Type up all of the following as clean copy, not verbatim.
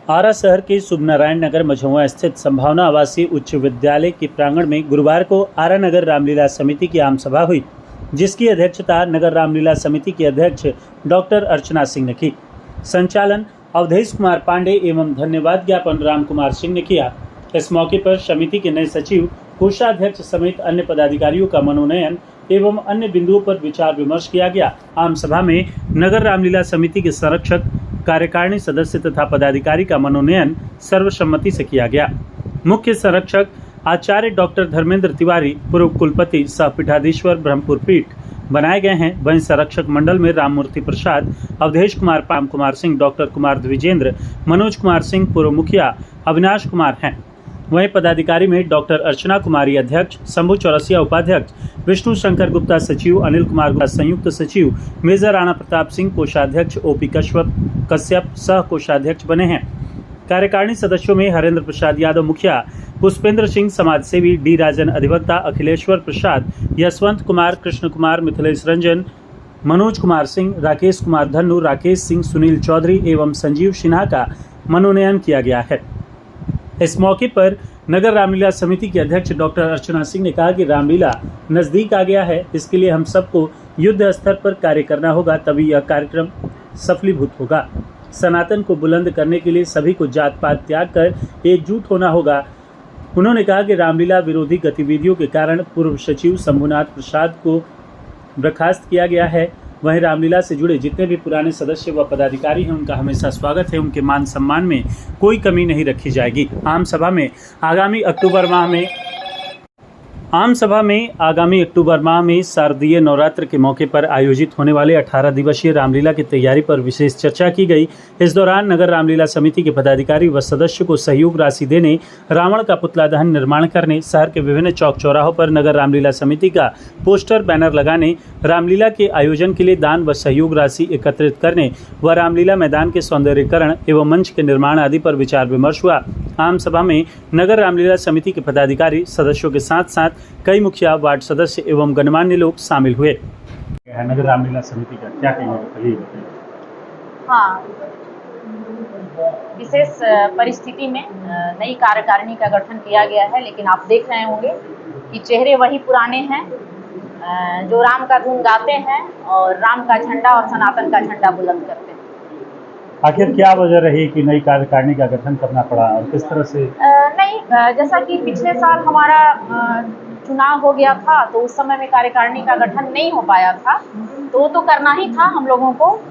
आरा शहर के शुभनारायण नगर मझौआ स्थित संभावना आवासीय उच्च विद्यालय के प्रांगण में गुरुवार को आरा नगर रामलीला समिति की आम सभा हुई, जिसकी अध्यक्षता नगर रामलीला समिति के अध्यक्ष डॉक्टर अर्चना सिंह ने की। संचालन अवधेश कुमार पांडे एवं धन्यवाद ज्ञापन राम कुमार सिंह ने किया। इस मौके पर समिति के नए सचिव, कोषाध्यक्ष समेत अन्य पदाधिकारियों का मनोनयन एवं अन्य बिंदुओं पर विचार विमर्श किया गया। आम सभा में नगर रामलीला समिति के संरक्षक, कार्यकारिणी सदस्य तथा पदाधिकारी का मनोनयन सर्वसम्मति से किया गया। मुख्य संरक्षक आचार्य डॉक्टर धर्मेंद्र तिवारी, पूर्व कुलपति सह पीठाधीश्वर ब्रह्मपुर पीठ बनाए गए हैं। वहीं संरक्षक मंडल में राममूर्ति प्रसाद, अवधेश कुमार, राम कुमार सिंह, डॉक्टर कुमार द्विजेंद्र, मनोज कुमार सिंह पूर्व मुखिया, अविनाश कुमार हैं। वहीं पदाधिकारी में डॉक्टर अर्चना कुमारी अध्यक्ष, शंभू चौरसिया उपाध्यक्ष, विष्णु शंकर गुप्ता सचिव, अनिल कुमार गुप्ता संयुक्त सचिव, मेजर राणा प्रताप सिंह कोषाध्यक्ष, ओपी कश्यप सह कोषाध्यक्ष बने हैं। कार्यकारिणी सदस्यों में हरेंद्र प्रसाद यादव मुखिया, पुष्पेंद्र सिंह समाजसेवी, डी राजन अधिवक्ता, अखिलेश्वर प्रसाद, यशवंत कुमार, कृष्ण कुमार, मिथिलेश रंजन, मनोज कुमार सिंह, राकेश कुमार धन्नू, राकेश सिंह, सुनील चौधरी एवं संजीव सिन्हा का मनोनयन किया गया है। इस मौके पर नगर रामलीला समिति के अध्यक्ष डॉक्टर अर्चना सिंह ने कहा कि रामलीला नजदीक आ गया है, इसके लिए हम सबको युद्ध स्तर पर कार्य करना होगा, तभी यह कार्यक्रम सफलीभूत होगा। सनातन को बुलंद करने के लिए सभी को जात पात त्याग कर एकजुट होना होगा। उन्होंने कहा कि रामलीला विरोधी गतिविधियों के कारण पूर्व सचिव शंभुनाथ प्रसाद को बर्खास्त किया गया है। वहीं रामलीला से जुड़े जितने भी पुराने सदस्य व पदाधिकारी हैं, उनका हमेशा स्वागत है। उनके मान सम्मान में कोई कमी नहीं रखी जाएगी। आम सभा में आगामी अक्टूबर माह में शारदीय नवरात्र के मौके पर आयोजित होने वाले 18 दिवसीय रामलीला की तैयारी पर विशेष चर्चा की गई। इस दौरान नगर रामलीला समिति के पदाधिकारी व सदस्यों को सहयोग राशि देने, रावण का पुतला दहन निर्माण करने, शहर के विभिन्न चौक चौराहों पर नगर रामलीला समिति का पोस्टर बैनर लगाने, रामलीला के आयोजन के लिए दान व सहयोग राशि एकत्रित करने व रामलीला मैदान के सौंदर्यीकरण एवं मंच के निर्माण आदि पर विचार विमर्श हुआ। आम सभा में नगर रामलीला समिति के पदाधिकारी, सदस्यों के साथ साथ कई मुखिया, वार्ड सदस्य एवं गणमान्य लोग शामिल हुए। नगर रामलीला समिति का क्या कहेंगे? हाँ, विशेष परिस्थिति में नई कार्यकारिणी का गठन किया गया है, लेकिन आप देख रहे होंगे कि चेहरे वही पुराने हैं जो राम का धुन गाते हैं और राम का झंडा और सनातन का झंडा बुलंद करते हैं। आखिर क्या वजह रही कि नई कार्यकारिणी का गठन करना पड़ा और किस तरह से? जैसा कि पिछले साल हमारा चुनाव हो गया था, तो उस समय में कार्यकारिणी का गठन नहीं हो पाया था, तो करना ही था हम लोगों को।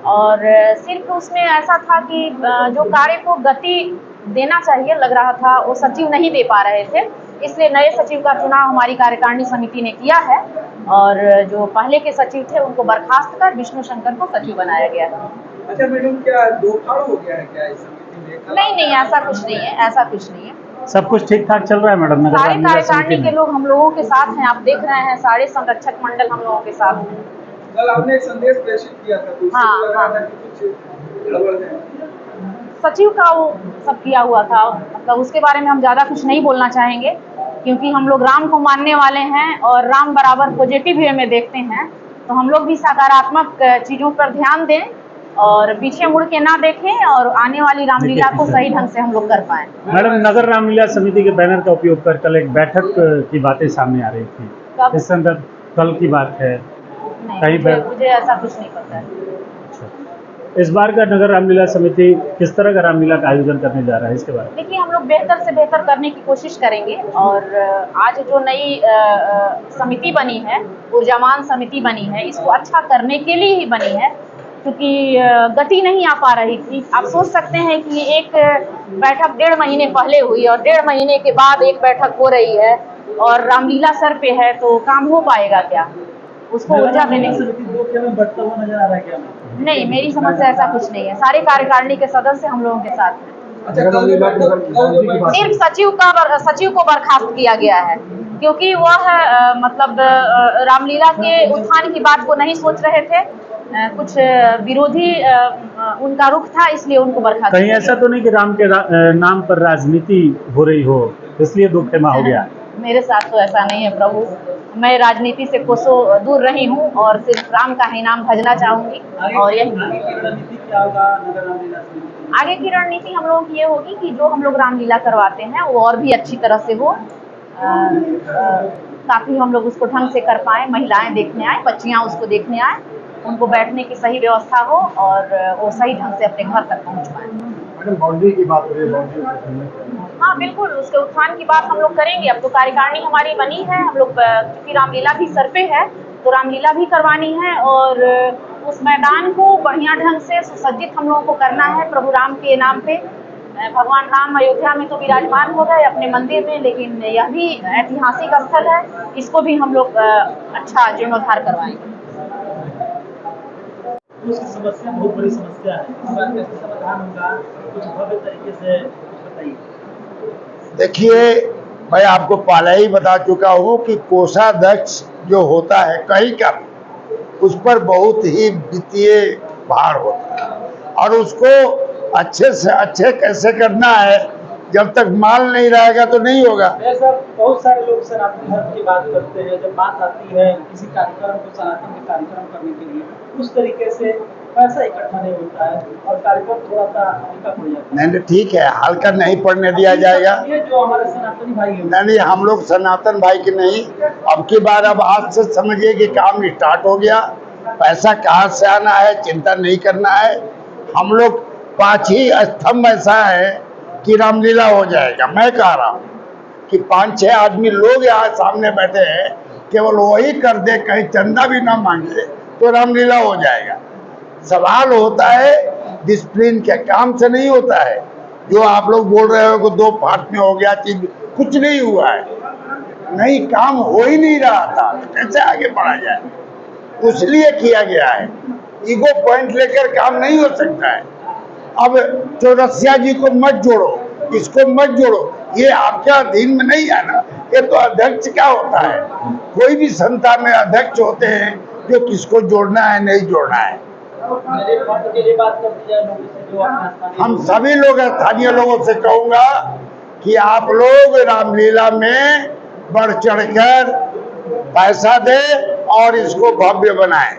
और सिर्फ उसमें ऐसा था कि जो कार्य को गति देना चाहिए लग रहा था, वो सचिव नहीं दे पा रहे थे, इसलिए नए सचिव का चुनाव हमारी कार्यकारिणी समिति ने किया है और जो पहले के सचिव थे उनको बर्खास्त कर विष्णु शंकर को सचिव बनाया गया है। अच्छा मैडम, क्या दो फाड़ हो गया है क्या इस समिति में? नहीं, ऐसा कुछ नहीं है, सब कुछ ठीक ठाक चल रहा है मैडम। सारे कार्यकारिणी के लोग हम लोगों के साथ हैं, आप देख रहे हैं, सारे संरक्षक मंडल हम लोगों के साथ हैं। कल आपने एक संदेश प्रेषित किया था, तो उससे लग रहा था कि कुछ गड़बड़ है। सचिव का वो सब किया हुआ था, मतलब उसके बारे में हम ज़्यादा कुछ नहीं बोलना चाहेंगे, क्योंकि हम लोग राम को मानने वाले हैं और राम बराबर पॉजिटिव वे में देखते हैं, तो हम लोग भी सकारात्मक चीज़ों पर ध्यान दें और पीछे मुड़ के ना देखें और आने वाली रामलीला को सही ढंग से हम लोग कर पाएं। मैडम, नगर रामलीला समिति के बैनर का उपयोग कर कल एक बैठक की बातें सामने आ रही थी, इस संदर्भ कल की बात है? मुझे ऐसा कुछ नहीं पता है। इस बार का नगर रामलीला समिति किस तरह का रामलीला का आयोजन करने जा रहा है, इसके बारे में? देखिए, हम लोग बेहतर से बेहतर करने की कोशिश करेंगे और आज जो नई समिति बनी है, ऊर्जावान समिति बनी है, इसको अच्छा करने के लिए ही बनी है, क्योंकि गति नहीं आ पा रही थी। आप सोच सकते हैं कि एक बैठक 1.5 महीने पहले हुई और 1.5 महीने के बाद एक बैठक हो रही है और रामलीला सर पे है, तो काम हो पाएगा क्या? उसको ऊर्जा देने की बढ़ता हुआ नजर आ रहा है क्या? नहीं, मेरी समझ से ऐसा कुछ नहीं है, सारे कार्यकारिणी के सदस्य हम लोगों के साथ हैं। अच्छा, सिर्फ सचिव को बर्खास्त किया गया है, क्योंकि वह मतलब रामलीला के उत्थान की बात को नहीं सोच रहे थे, कुछ विरोधी उनका रुख था, इसलिए उनको बर्खास्त। कहीं ऐसा तो नहीं कि राम के नाम पर राजनीति हो रही हो, इसलिए दो खेमा हो गया? मेरे साथ तो ऐसा नहीं है प्रभु, मैं राजनीति से कोसों दूर रही हूँ और सिर्फ राम का ही नाम भजना चाहूंगी। और यही रणनीति क्या होगा नगर रामलीला समिति? आगे की रणनीति हम लोगों की ये होगी कि जो हम लोग रामलीला करवाते हैं वो और भी अच्छी तरह से हो, काफ़ी हम लोग उसको ढंग से कर पाएँ, महिलाएं देखने आए, बच्चियां उसको देखने आए, उनको बैठने की सही व्यवस्था हो और वो सही ढंग से अपने घर तक पहुंच पाए। मैडम बाउंड्री की बात हो रही है, बाउंड्री। हाँ बिल्कुल, उसके उत्थान की बात हम लोग करेंगे। अब तो कार्यकारिणी हमारी बनी है, हम लोग क्योंकि रामलीला भी सर पे है तो रामलीला भी करवानी है और उस मैदान को बढ़िया ढंग से सुसज्जित हम लोगों को करना है प्रभु राम के नाम पे। भगवान राम अयोध्या में तो विराजमान हो गए अपने मंदिर में, लेकिन यह भी ऐतिहासिक स्थल है, इसको भी हम लोग अच्छा जीर्णोद्धार करवाएंगे। उसकी समस्या बहुत बड़ी समस्या है, इसका कैसे समाधान होगा, कुछ भव्य तरीके से बताइए। देखिए, मैं आपको पहले ही बता चुका हूँ कि कोषाध्यक्ष जो होता है कहीं का, उस पर बहुत ही वित्तीय भार होता है और उसको अच्छे से अच्छे कैसे करना है, जब तक माल नहीं रहेगा तो नहीं होगा। सर, बहुत सारे लोग सनातन धर्म की बात करते हैं, जब बात आती है किसी कार्यक्रम को सनातन के कार्यक्रम करने के लिए उस तरीके से पैसा इकट्ठा नहीं होता है और कार्यक्रम थोड़ा सा हल्का पड़ जाता है। नहीं ठीक है, हल्का नहीं पड़ने दिया जाएगा। ये जो हमारे सनातनी भाई हैं, नहीं, हम लोग सनातन भाई की नहीं, अब की बार अब आज से समझिए कि काम स्टार्ट हो गया। पैसा कहाँ से आना है चिंता नहीं करना है। हम लोग 5 ही स्तंभ ऐसा है कि रामलीला हो जाएगा। मैं कह रहा हूँ कि 5-6 आदमी लोग यहाँ सामने बैठे हैं, केवल वही कर दे, कहीं चंदा भी ना मांगे तो रामलीला हो जाएगा। सवाल होता है डिसिप्लिन के, काम से नहीं होता है। जो आप लोग बोल रहे हो कि 2 पार्ट में हो गया, चीज कुछ नहीं हुआ है, नहीं काम हो ही नहीं रहा था, कैसे आगे बढ़ा जाए, उसलिए किया गया है। ईगो पॉइंट लेकर काम नहीं हो सकता है। अब चौरसिया जी को मत जोड़ो, इसको मत जोड़ो, ये आपके अधीन में नहीं है ना। ये तो अध्यक्ष क्या होता है, कोई भी संस्था में अध्यक्ष होते हैं जो किसको जोड़ना है नहीं जोड़ना है। हम सभी लोग स्थानीय लोगों से कहूंगा कि आप लोग रामलीला में बढ़ चढ़कर पैसा दे और इसको भव्य बनाएं।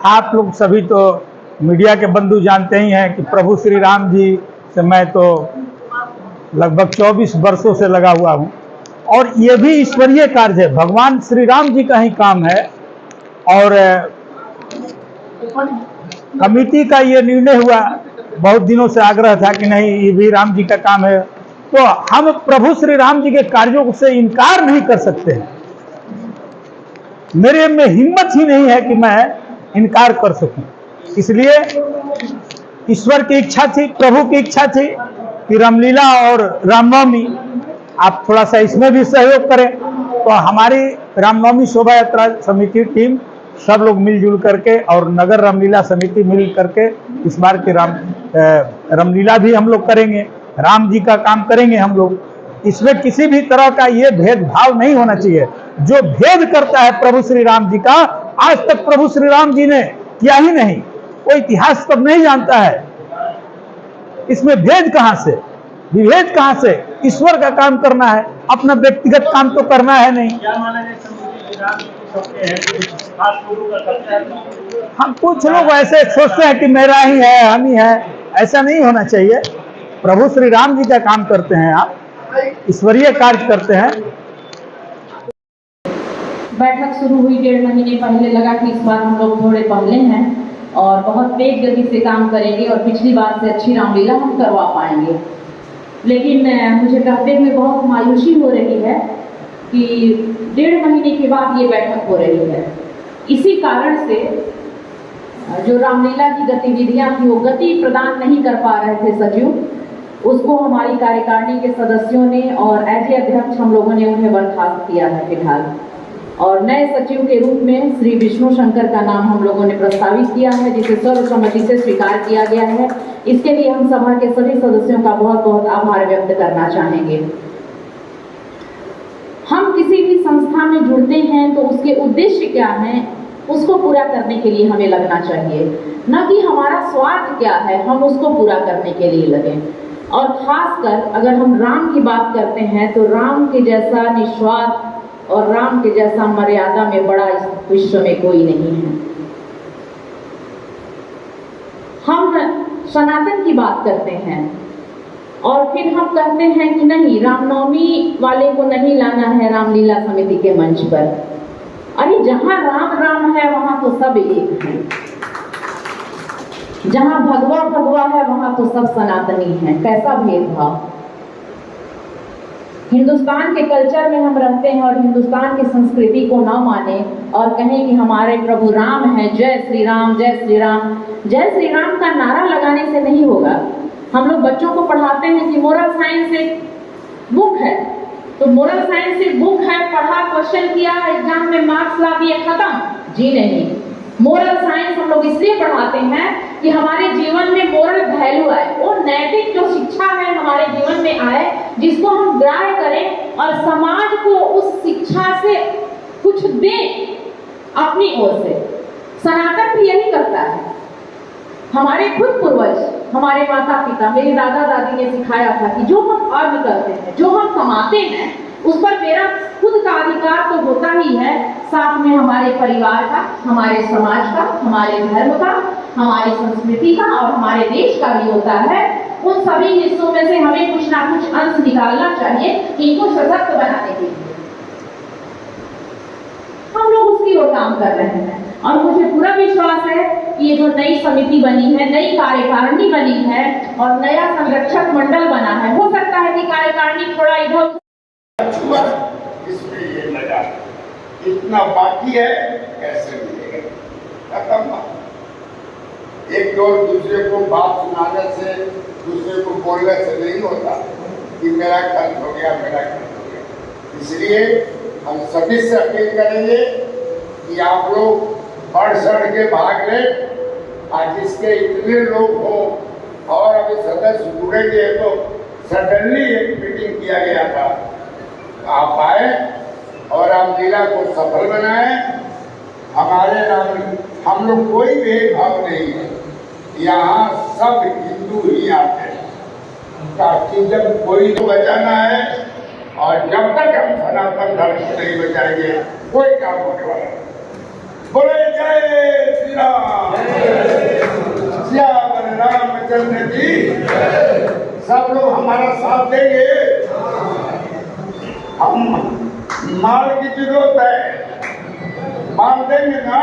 आप लोग सभी तो मीडिया के बंधु जानते ही हैं कि प्रभु श्री राम जी से मैं तो लगभग 24 वर्षों से लगा हुआ हूं और ये भी ईश्वरीय कार्य है, भगवान श्री राम जी का ही काम है। और कमेटी का ये निर्णय हुआ, बहुत दिनों से आग्रह था कि नहीं ये भी राम जी का काम है, तो हम प्रभु श्री राम जी के कार्यों से इनकार नहीं कर सकते हैं। मेरे में हिम्मत ही नहीं है कि मैं इनकार कर सकूं। इसलिए ईश्वर की इच्छा थी, प्रभु की इच्छा थी कि रामलीला और रामनवमी आप थोड़ा सा इसमें भी सहयोग करें। तो हमारी रामनवमी शोभा यात्रा समिति टीम सब लोग मिलजुल करके और नगर रामलीला समिति मिल करके इस बार की रामलीला भी हम लोग करेंगे, राम जी का काम करेंगे हम लोग। इसमें किसी भी तरह का ये भेदभाव नहीं होना चाहिए। जो भेद करता है प्रभु श्री राम जी का, आज तक प्रभु श्री राम जी ने किया ही नहीं, कोई इतिहास तब नहीं जानता है। इसमें भेद कहां से, विभेद कहां से? ईश्वर का काम करना है, अपना व्यक्तिगत काम तो करना है नहीं। हम कुछ लोग ऐसे सोचते हैं कि मेरा ही है, हम ही है, ऐसा नहीं होना चाहिए। प्रभु श्री राम जी का काम करते हैं, आप ईश्वरीय कार्य करते हैं। बैठक शुरू हुई 1.5 महीने पहले, लगा कि इस बार हम लोग थोड़े पहले हैं और बहुत तेज गति से काम करेंगे और पिछली बार से अच्छी रामलीला हम करवा पाएंगे। लेकिन मुझे कहते हुए बहुत मायूसी हो रही है कि 1.5 महीने के बाद ये बैठक हो रही है। इसी कारण से जो रामलीला की गतिविधियां थी वो गति प्रदान नहीं कर पा रहे थे सचिव, उसको हमारी कार्यकारिणी के सदस्यों ने और एज ए अध्यक्ष हम लोगों ने उन्हें बर्खास्त किया है फिलहाल। और नए सचिव के रूप में श्री विष्णु शंकर का नाम हम लोगों ने प्रस्तावित किया है, जिसे सर्वसम्मति से स्वीकार किया गया है। इसके लिए हम सभा के सभी सदस्यों का बहुत बहुत आभार व्यक्त करना चाहेंगे। हम किसी भी संस्था में जुड़ते हैं तो उसके उद्देश्य क्या हैं, उसको पूरा करने के लिए हमें लगना चाहिए, न कि हमारा स्वार्थ क्या है हम उसको पूरा करने के लिए लगें। और खासकर अगर हम राम की बात करते हैं तो राम के जैसा निस्वार्थ और राम के जैसा मर्यादा में बड़ा इस विश्व में कोई नहीं है। हम सनातन की बात करते हैं और फिर हम कहते हैं कि नहीं, रामनवमी वाले को नहीं लाना है रामलीला समिति के मंच पर। अरे जहां राम राम है वहां तो सब एक है, जहां भगवा भगवा है वहां तो सब सनातनी है। कैसा भेदभाव! हिंदुस्तान के कल्चर में हम रहते हैं और हिंदुस्तान की संस्कृति को ना माने और कहें कि हमारे प्रभु राम है, जय श्री राम, जय श्री राम। जय श्री राम का नारा लगाने से नहीं होगा। हम लोग बच्चों को पढ़ाते हैं कि मोरल साइंस एक बुक है, तो मोरल साइंस एक बुक है, पढ़ा, क्वेश्चन किया, एग्जाम में मार्क्स ला दिए, खत्म। जी नहीं, मोरल साइंस हम लोग इसलिए पढ़ाते हैं कि हमारे जीवन में मोरल वैल्यू आए, वो नैतिक जो शिक्षा है हमारे जीवन में आए, जिसको हम ग्राह्य करें और समाज को उस शिक्षा से कुछ दें अपनी ओर से। सनातन भी यही करता है। हमारे खुद पूर्वज, हमारे माता पिता, मेरे दादा दादी ने सिखाया था कि जो हम अर्न करते हैं, जो हम कमाते हैं, उस पर मेरा खुद का अधिकार तो होता ही है, साथ में हमारे परिवार का, हमारे समाज का, हमारे धर्म का, हमारी संस्कृति का और हमारे देश का भी होता है। उन सभी हिस्सों में से हमें कुछ ना कुछ अंश निकालना चाहिए इनको सशक्त बनाने के लिए। हम लोग उसकी ओर काम कर रहे हैं और मुझे पूरा विश्वास है कि ये जो नई समिति बनी है, नई कार्यकारिणी बनी है और नया संरक्षक मंडल बना है, हो सकता है कि कार्यकारिणी थोड़ा इधर इसमें ये लगा, इतना बाकी है कैसे मिलेगा, खत्म। एक और दूसरे को बात सुनाने से, दूसरे को बोलने से नहीं होता कि मेरा खर्च हो गया, मेरा खर्च हो गया। इसलिए हम सभी से अपील करेंगे कि आप लोग बढ़ चढ़ के भाग लें। आज इसके इतने लोग हो और अभी सदस्य जुड़ेंगे तो सडनली एक मीटिंग किया गया था, आप आए और रामलीला को सफल बनाए। हमारे हम लोग कोई भेदभाव नहीं है, यहाँ सब हिंदू ही आते हैं ताकि जब कोई तो बचाना है और जब तक हम सनातन धर्म को नहीं बचाएंगे कोई काम होने वाला नहीं। बोले जय श्री राम, श्याम रामचंद्र जी। सब लोग हमारा साथ देंगे। हम माल की जरूरत है, माल देंगे ना।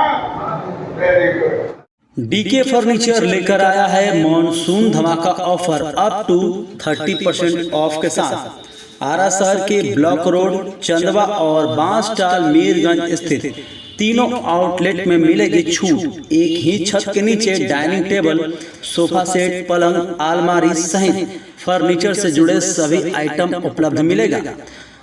Very good. डीके फर्नीचर लेकर आया है मॉनसून धमाका ऑफर अप टू 30% ऑफ के साथ। आरा शहर के ब्लॉक रोड, चंदवा और बांसटाल मीरगंज स्थित तीनों आउटलेट में मिलेगी छूट। एक ही छत के नीचे डाइनिंग टेबल, सोफा सेट, पलंग, अलमारी सहित फर्नीचर से जुड़े सभी आइटम उपलब्ध मिलेगा।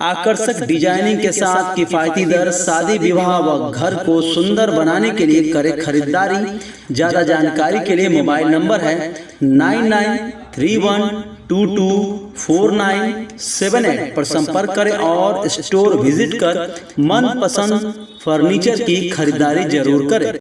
आकर्षक डिजाइनिंग के साथ किफायती दर, शादी विवाह व घर को सुंदर बनाने के लिए करें खरीदारी। ज्यादा जानकारी के लिए मोबाइल नंबर है 9931224978 पर संपर्क करें और स्टोर विजिट कर मनपसंद फर्नीचर की खरीदारी जरूर करें।